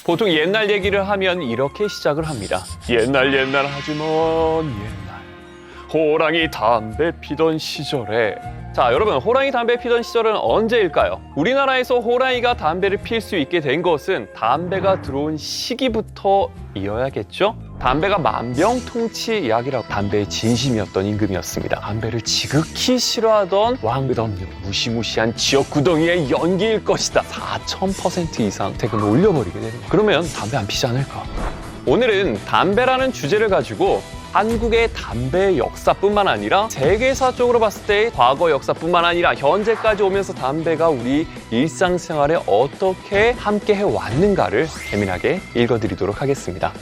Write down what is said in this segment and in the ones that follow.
보통 옛날 얘기를 하면 이렇게 시작을 합니다. 옛날 하지만 옛날 호랑이 담배 피던 시절에. 자, 여러분, 호랑이 담배 피던 시절은 언제일까요? 우리나라에서 호랑이가 담배를 필 수 있게 된 것은 담배가 들어온 시기부터이어야겠죠? 담배가 만병통치약이라고 담배의 진심이었던 임금이었습니다. 담배를 지극히 싫어하던 왕, 끝없는 무시무시한 지역구덩이의 연기일 것이다. 4000% 이상 세금을 올려버리게 되는 거예요. 그러면 담배 안 피지 않을까? 오늘은 담배라는 주제를 가지고 한국의 담배의 역사뿐만 아니라 세계사적으로 봤을 때 과거 역사뿐만 아니라 현재까지 오면서 담배가 우리 일상생활에 어떻게 함께 해왔는가를 재미나게 읽어드리도록 하겠습니다.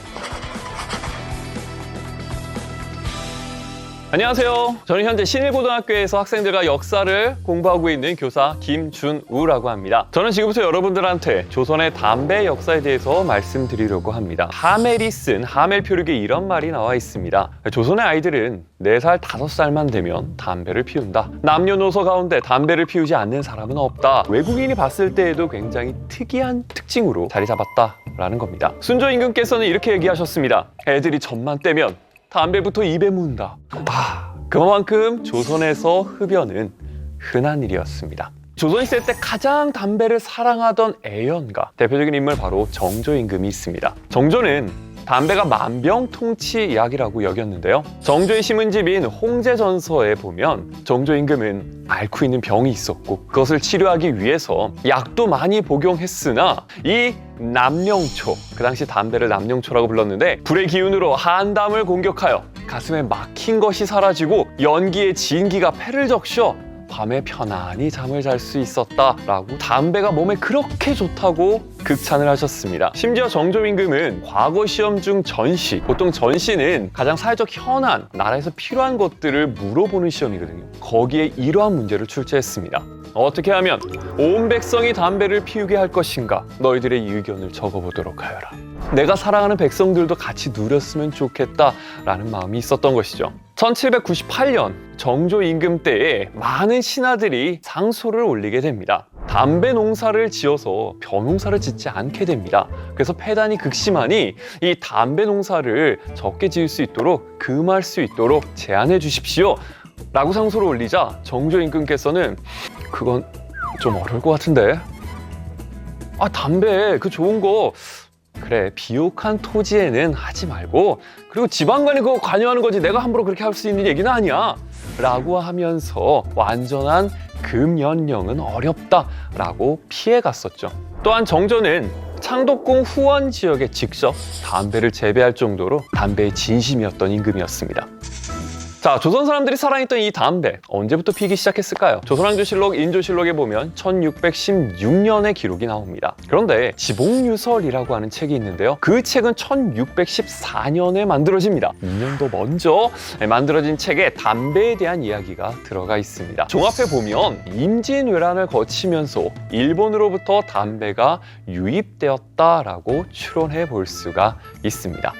안녕하세요. 저는 현재 신일고등학교에서 학생들과 역사를 공부하고 있는 교사 김준우라고 합니다. 저는 지금부터 여러분들한테 조선의 담배 역사에 대해서 말씀드리려고 합니다. 하멜이 쓴 하멜 표류기에 이런 말이 나와 있습니다. 조선의 아이들은 4살, 5살만 되면 담배를 피운다. 남녀노소 가운데 담배를 피우지 않는 사람은 없다. 외국인이 봤을 때에도 굉장히 특이한 특징으로 자리 잡았다라는 겁니다. 순조 임금께서는 이렇게 얘기하셨습니다. 애들이 젖만 떼면 담배부터 입에 문다. 그만큼 조선에서 흡연은 흔한 일이었습니다. 조선시대 때 가장 담배를 사랑하던 애연가, 대표적인 인물 바로 정조 임금이 있습니다. 정조는 담배가 만병통치약이라고 여겼는데요. 정조의 신문집인 홍제전서에 보면 정조 임금은 앓고 있는 병이 있었고 그것을 치료하기 위해서 약도 많이 복용했으나 이 남령초, 그 당시 담배를 남령초라고 불렀는데 불의 기운으로 한담을 공격하여 가슴에 막힌 것이 사라지고 연기의 진기가 폐를 적셔 밤에 편안히 잠을 잘 수 있었다라고 담배가 몸에 그렇게 좋다고 극찬을 하셨습니다. 심지어 정조 임금은 과거 시험 중 전시, 보통 전시는 가장 사회적 현안, 나라에서 필요한 것들을 물어보는 시험이거든요. 거기에 이러한 문제를 출제했습니다. 어떻게 하면 온 백성이 담배를 피우게 할 것인가? 너희들의 의견을 적어보도록 하여라. 내가 사랑하는 백성들도 같이 누렸으면 좋겠다라는 마음이 있었던 것이죠. 1798년 정조 임금 때에 많은 신하들이 상소를 올리게 됩니다. 담배 농사를 지어서 벼농사를 짓지 않게 됩니다. 그래서 폐단이 극심하니 이 담배 농사를 적게 지을 수 있도록 금할 수 있도록 제한해 주십시오 라고 상소를 올리자 정조 임금께서는 그건 좀 어려울 것 같은데, 담배 그 좋은 거 그래, 비옥한 토지에는 하지 말고, 그리고 지방간이 그거 관여하는 거지 내가 함부로 그렇게 할 수 있는 얘기는 아니야 라고 하면서 완전한 금연령은 어렵다 라고 피해갔었죠. 또한 정조는 창덕궁 후원 지역에 직접 담배를 재배할 정도로 담배의 진심이었던 임금이었습니다. 자, 조선 사람들이 사랑했던 이 담배 언제부터 피기 시작했을까요? 조선왕조실록, 인조실록에 보면 1616년의 기록이 나옵니다. 그런데 지복유설이라고 하는 책이 있는데요. 그 책은 1614년에 만들어집니다. 2년 더 먼저 만들어진 책에 담배에 대한 이야기가 들어가 있습니다. 종합해 보면 임진왜란을 거치면서 일본으로부터 담배가 유입되었다라고 추론해 볼 수가 있습니다.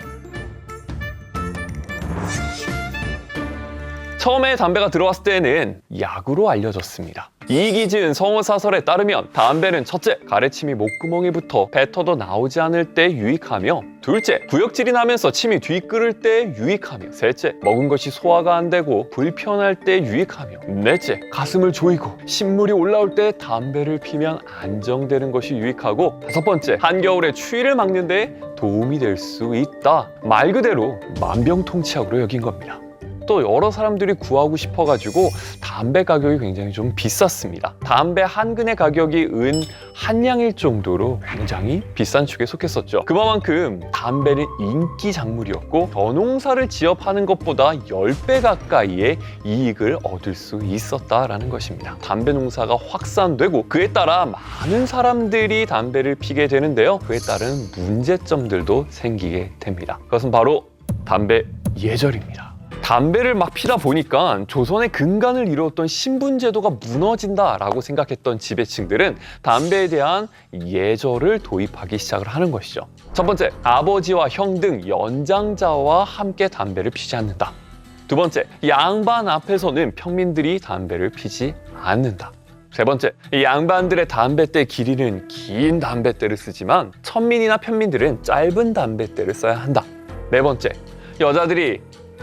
처음에 담배가 들어왔을 때는 약으로 알려졌습니다. 이익이 지은 성어사설에 따르면 담배는 첫째, 가래침이 목구멍에 붙어 뱉어도 나오지 않을 때 유익하며, 둘째, 구역질이 나면서 침이 뒤끓을 때 유익하며, 셋째, 먹은 것이 소화가 안 되고 불편할 때 유익하며, 넷째, 가슴을 조이고 신물이 올라올 때 담배를 피면 안정되는 것이 유익하고, 다섯 번째, 한겨울에 추위를 막는 데 도움이 될 수 있다. 말 그대로 만병통치약으로 여긴 겁니다. 또 여러 사람들이 구하고 싶어가지고 담배 가격이 굉장히 좀 비쌌습니다. 담배 한 근의 가격이 은 한 냥일 정도로 굉장히 비싼 축에 속했었죠. 그만큼 담배는 인기 작물이었고 벼농사를 지어 파는 것보다 10배 가까이의 이익을 얻을 수 있었다라는 것입니다. 담배 농사가 확산되고 그에 따라 많은 사람들이 담배를 피게 되는데요. 그에 따른 문제점들도 생기게 됩니다. 그것은 바로 담배 예절입니다. 담배를 막 피다 보니까 조선의 근간을 이루었던 신분제도가 무너진다라고 생각했던 지배층들은 담배에 대한 예절을 도입하기 시작을 하는 것이죠. 첫 번째, 아버지와 형 등 연장자와 함께 담배를 피지 않는다. 두 번째, 양반 앞에서는 평민들이 담배를 피지 않는다. 세 번째, 이 양반들의 담뱃대 길이는 긴 담뱃대를 쓰지만 천민이나 편민들은 짧은 담뱃대를 써야 한다. 네 번째, 여자들이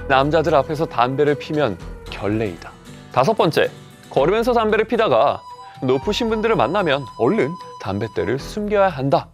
남자들 앞에서 담배를 피면 결례이다. 다섯 번째, 걸으면서 담배를 피다가 높으신 분들을 만나면 얼른 담뱃대를 숨겨야 한다.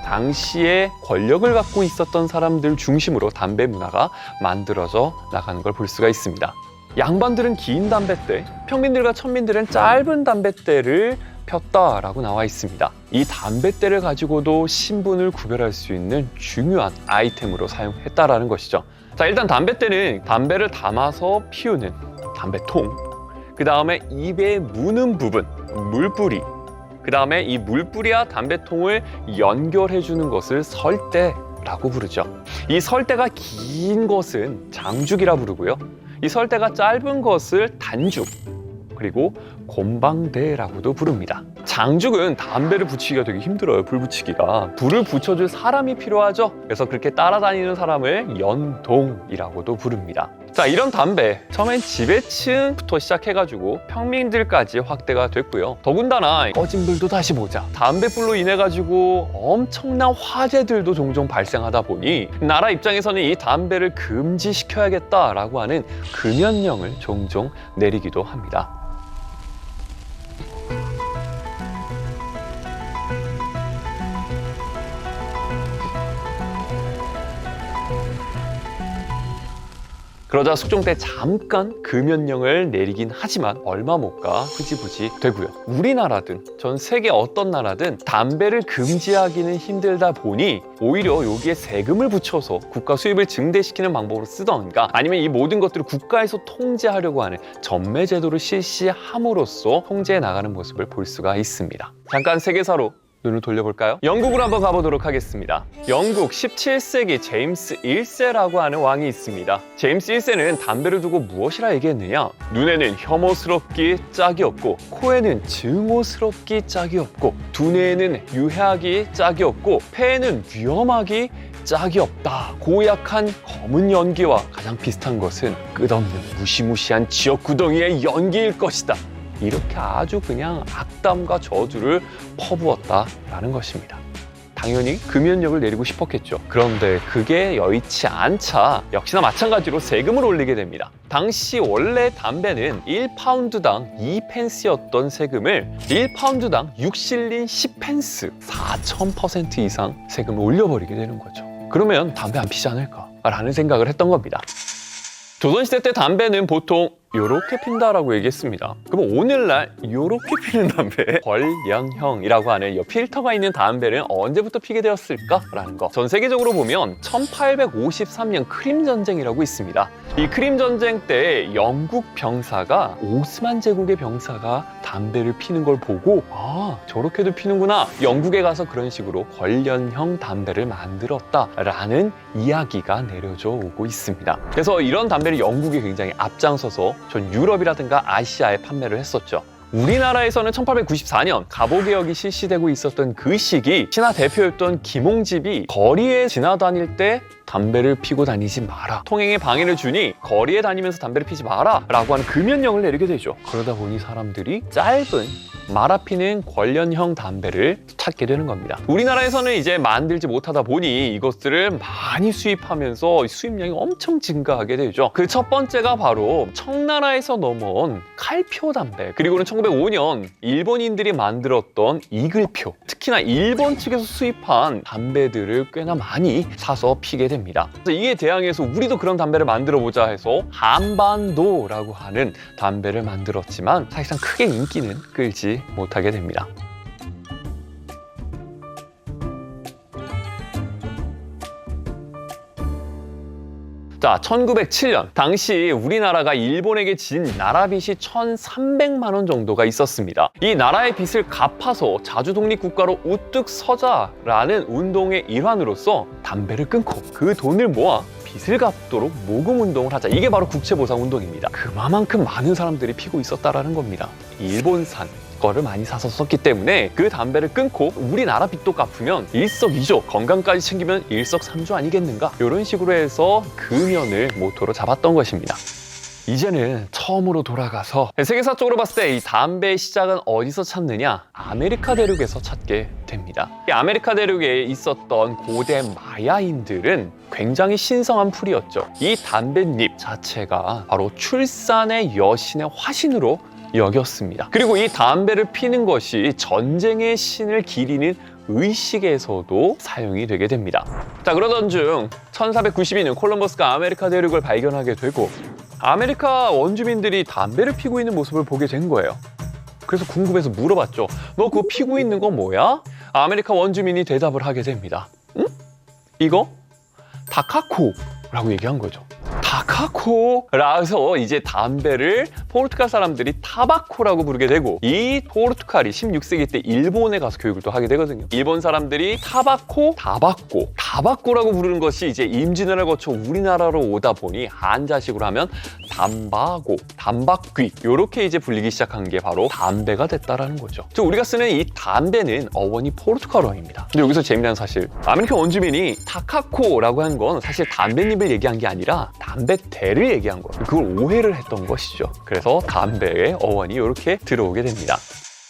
당시에 권력을 갖고 있었던 사람들 중심으로 담배 문화가 만들어져 나가는 걸 볼 수가 있습니다. 양반들은 긴 담뱃대, 평민들과 천민들은 짧은 담뱃대를 폈다라고 나와 있습니다. 이 담뱃대를 가지고도 신분을 구별할 수 있는 중요한 아이템으로 사용했다라는 것이죠. 자, 일단 담뱃대는 담배를 담아서 피우는 담배통, 그 다음에 입에 무는 부분, 물뿌리, 그 다음에 이 물뿌리와 담배통을 연결해주는 것을 설대라고 부르죠. 이 설대가 긴 것은 장죽이라 부르고요. 이 설대가 짧은 것을 단죽, 그리고 곰방대라고도 부릅니다. 장죽은 담배를 붙이기가 되게 힘들어요. 불 붙이기가. 불을 붙여줄 사람이 필요하죠. 그래서 그렇게 따라다니는 사람을 연동이라고도 부릅니다. 자, 이런 담배 처음엔 지배층부터 시작해가지고 평민들까지 확대가 됐고요. 더군다나 꺼진 불도 다시 보자. 담배불로 인해 가지고 엄청난 화재들도 종종 발생하다 보니 나라 입장에서는 이 담배를 금지시켜야겠다라고 하는 금연령을 종종 내리기도 합니다. 그러자 숙종 때 잠깐 금연령을 내리긴 하지만 얼마 못 가 흐지부지 되고요. 우리나라든 전 세계 어떤 나라든 담배를 금지하기는 힘들다 보니 오히려 여기에 세금을 붙여서 국가 수입을 증대시키는 방법으로 쓰던가 아니면 이 모든 것들을 국가에서 통제하려고 하는 전매 제도를 실시함으로써 통제해 나가는 모습을 볼 수가 있습니다. 잠깐 세계사로 눈을 돌려볼까요? 영국으로 한번 가보도록 하겠습니다. 영국 17세기 제임스 1세라고 하는 왕이 있습니다. 제임스 1세는 담배를 두고 무엇이라 얘기했느냐? 눈에는 혐오스럽기 짝이 없고 코에는 증오스럽기 짝이 없고 두뇌에는 유해하기 짝이 없고 폐에는 위험하기 짝이 없다. 고약한 검은 연기와 가장 비슷한 것은 끝없는 무시무시한 지역구덩이의 연기일 것이다. 이렇게 아주 그냥 악담과 저주를 퍼부었다라는 것입니다. 당연히 금연령을 내리고 싶었겠죠. 그런데 그게 여의치 않자 역시나 마찬가지로 세금을 올리게 됩니다. 당시 원래 담배는 1파운드당 2펜스였던 세금을 1파운드당 6실린 10펜스, 4000% 이상 세금을 올려버리게 되는 거죠. 그러면 담배 안 피지 않을까라는 생각을 했던 겁니다. 조선시대 때 담배는 보통 요렇게 핀다라고 얘기했습니다. 그럼 오늘날 요렇게 피는 담배, 벌연형이라고 하는 이 필터가 있는 담배를 언제부터 피게 되었을까라는 거. 전 세계적으로 보면 1853년 크림 전쟁이라고 있습니다. 이 크림 전쟁 때 영국 병사가 오스만 제국의 병사가 담배를 피는 걸 보고 아, 저렇게도 피는구나. 영국에 가서 그런 식으로 벌연형 담배를 만들었다라는 이야기가 내려져 오고 있습니다. 그래서 이런 담배를 영국이 굉장히 앞장서서 전 유럽이라든가 아시아에 판매를 했었죠. 우리나라에서는 1894년 갑오개혁이 실시되고 있었던 그 시기 신화 대표였던 김홍집이 거리에 지나다닐 때 담배를 피고 다니지 마라. 통행에 방해를 주니 거리에 다니면서 담배를 피지 마라 라고 하는 금연령을 내리게 되죠. 그러다 보니 사람들이 짧은 말아피는 권련형 담배를 찾게 되는 겁니다. 우리나라에서는 이제 만들지 못하다 보니 이것들을 많이 수입하면서 수입량이 엄청 증가하게 되죠. 그 첫 번째가 바로 청나라에서 넘어온 칼표 담배, 그리고는 1905년 일본인들이 만들었던 이글표, 특히나 일본 측에서 수입한 담배들을 꽤나 많이 사서 피게 됩니다. 그래서 이에 대항해서 우리도 그런 담배를 만들어보자 해서 한반도라고 하는 담배를 만들었지만 사실상 크게 인기는 끌지 못하게 됩니다. 자, 1907년 당시 우리나라가 일본에게 진 나라빚이 1,300만 원 정도가 있었습니다. 이 나라의 빚을 갚아서 자주 독립국가로 우뚝 서자라는 운동의 일환으로서 담배를 끊고 그 돈을 모아 빚을 갚도록 모금 운동을 하자. 이게 바로 국채보상 운동입니다. 그만큼 많은 사람들이 피고 있었다라는 겁니다. 일본산 거를 많이 사서 썼기 때문에 그 담배를 끊고 우리나라 빚도 갚으면 일석이조, 건강까지 챙기면 일석삼조 아니겠는가? 이런 식으로 해서 금연을 모토로 잡았던 것입니다. 이제는 처음으로 돌아가서 세계사적으로 봤을 때 이 담배의 시작은 어디서 찾느냐? 아메리카 대륙에서 찾게 됩니다. 이 아메리카 대륙에 있었던 고대 마야인들은 굉장히 신성한 풀이었죠. 이 담뱃잎 자체가 바로 출산의 여신의 화신으로 여겼습니다. 그리고 이 담배를 피는 것이 전쟁의 신을 기리는 의식에서도 사용이 되게 됩니다. 자, 그러던 중 1492년 콜럼버스가 아메리카 대륙을 발견하게 되고 아메리카 원주민들이 담배를 피고 있는 모습을 보게 된 거예요. 그래서 궁금해서 물어봤죠. 너 그거 피고 있는 건 뭐야? 아메리카 원주민이 대답을 하게 됩니다. 응? 이거? 다카코라고 얘기한 거죠. 다카코라서 이제 담배를 포르투갈 사람들이 타바코라고 부르게 되고, 이 포르투갈이 16세기 때 일본에 가서 교육을 또 하게 되거든요. 일본 사람들이 타바코, 다바코라고 부르는 것이 이제 임진왜란을 거쳐 우리나라로 오다 보니 한자식으로 하면 담바고, 담박귀 이렇게 이제 불리기 시작한 게 바로 담배가 됐다라는 거죠. 즉 우리가 쓰는 이 담배는 어원이 포르투갈어입니다. 근데 여기서 재미난 사실, 아메리카 원주민이 타카코라고 한 건 사실 담배잎을 얘기한 게 아니라 담배대를 얘기한 거예요. 그걸 오해를 했던 것이죠. 그래서 담배의 어원이 이렇게 들어오게 됩니다.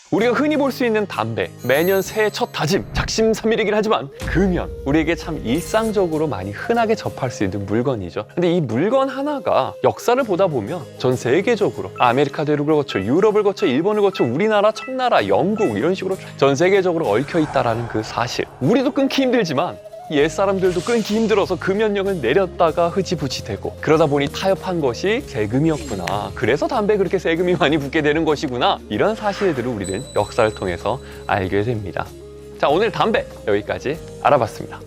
우리가 흔히 볼 수 있는 담배, 매년 새해 첫 다짐, 작심삼일이긴 하지만 금연, 우리에게 참 일상적으로 많이 흔하게 접할 수 있는 물건이죠. 근데 이 물건 하나가 역사를 보다 보면 전 세계적으로 아메리카 대륙을 거쳐 유럽을 거쳐 일본을 거쳐 우리나라, 청나라, 영국 이런 식으로 전 세계적으로 얽혀 있다라는 그 사실. 우리도 끊기 힘들지만 옛사람들도 끊기 힘들어서 금연령을 내렸다가 흐지부지 되고, 그러다 보니 타협한 것이 세금이었구나. 그래서 담배에 그렇게 세금이 많이 붙게 되는 것이구나. 이런 사실들을 우리는 역사를 통해서 알게 됩니다. 자, 오늘 담배 여기까지 알아봤습니다.